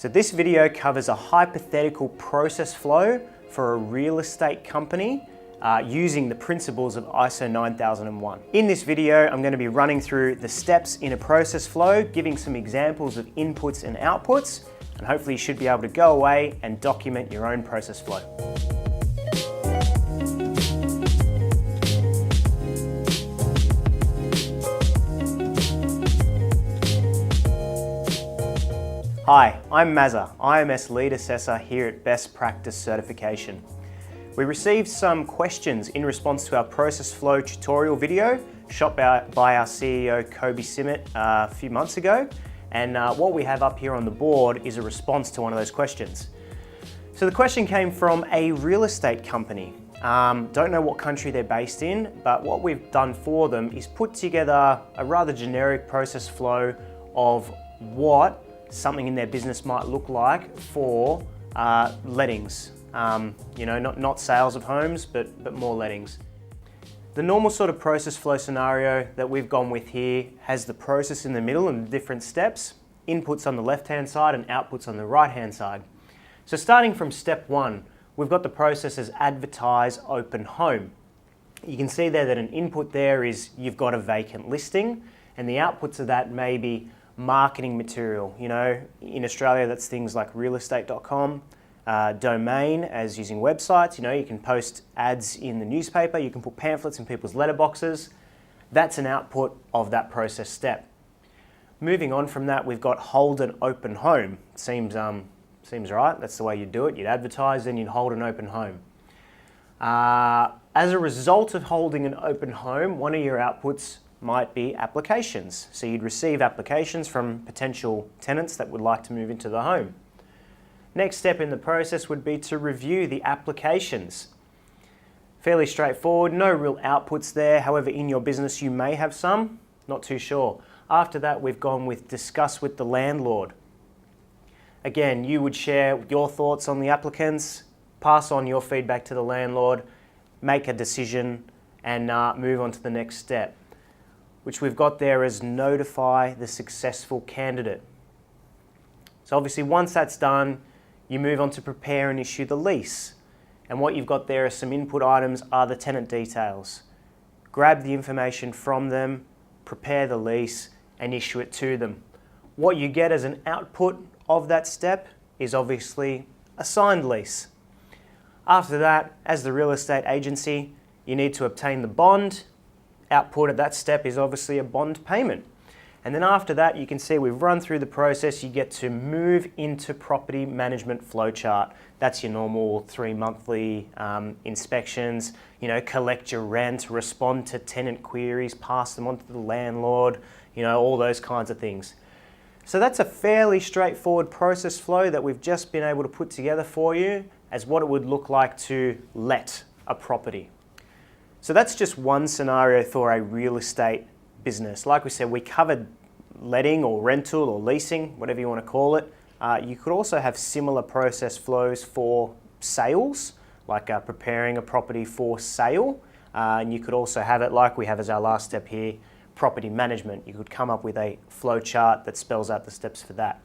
So this video covers a hypothetical process flow for a real estate company using the principles of ISO 9001. In this video, I'm going to be running through the steps in a process flow, giving some examples of inputs and outputs, and hopefully you should be able to go away and document your own process flow. Hi, I'm Mazza, IMS Lead Assessor here at Best Practice Certification. We received some questions in response to our process flow tutorial video shot by our CEO Kobe Simmet a few months ago, and what we have up here on the board is a response to one of those questions. So the question came from a real estate company. Don't know what country they're based in, but what we've done for them is put together a rather generic process flow of what something in their business might look like for lettings. Not sales of homes, but more lettings. The normal sort of process flow scenario that we've gone with here has the process in the middle and the different steps, inputs on the left-hand side and outputs on the right-hand side. So starting from step one, we've got the process as advertise open home. You can see there that an input there is you've got a vacant listing, and the outputs of that may be marketing material. In Australia, that's things like realestate.com, domain as using websites. You can post ads in the newspaper, you can put pamphlets in people's letterboxes. That's an output of that process step. Moving on from that, we've got hold an open home. Seems right, that's the way you do it. You'd advertise, then you'd hold an open home. As a result of holding an open home, one of your outputs might be applications. So you'd receive applications from potential tenants that would like to move into the home. Next step in the process would be to review the applications. Fairly straightforward, no real outputs there. However, in your business you may have some, not too sure. After that, we've gone with discuss with the landlord. Again, you would share your thoughts on the applicants, pass on your feedback to the landlord, make a decision, and move on to the next step, which we've got there as notify the successful candidate. So obviously once that's done, you move on to prepare and issue the lease. And what you've got there are some input items are the tenant details. Grab the information from them, prepare the lease, and issue it to them. What you get as an output of that step is obviously a signed lease. After that, as the real estate agency, you need to obtain the bond. Output of that step is obviously a bond payment. And then after that, you can see we've run through the process. You get to move into property management flowchart. That's your normal 3 monthly inspections, collect your rent, respond to tenant queries, pass them on to the landlord, all those kinds of things. So that's a fairly straightforward process flow that we've just been able to put together for you as what it would look like to let a property. So that's just one scenario for a real estate business. Like we said, we covered letting or rental or leasing, whatever you want to call it. You could also have similar process flows for sales, like preparing a property for sale. And you could also have it like we have as our last step here, property management. You could come up with a flow chart that spells out the steps for that.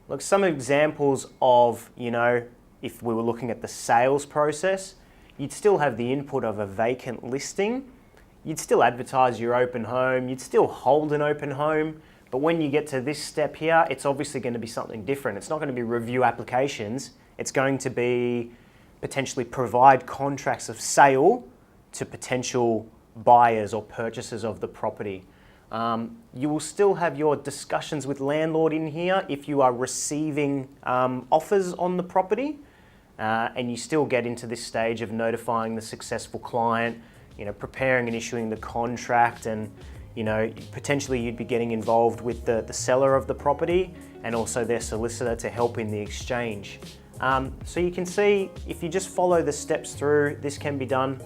Look, some examples of, if we were looking at the sales process, you'd still have the input of a vacant listing. You'd still advertise your open home. You'd still hold an open home. But when you get to this step here, it's obviously going to be something different. It's not going to be review applications. It's going to be potentially provide contracts of sale to potential buyers or purchasers of the property. You will still have your discussions with landlord in here if you are receiving offers on the property. And you still get into this stage of notifying the successful client, preparing and issuing the contract, and potentially you'd be getting involved with the seller of the property and also their solicitor to help in the exchange. So you can see if you just follow the steps through, this can be done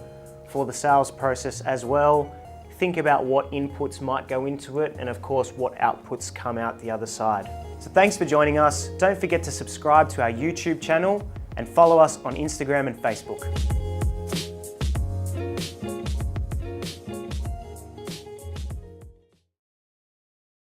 for the sales process as well. Think about what inputs might go into it and of course what outputs come out the other side. So thanks for joining us. Don't forget to subscribe to our YouTube channel and follow us on Instagram and Facebook.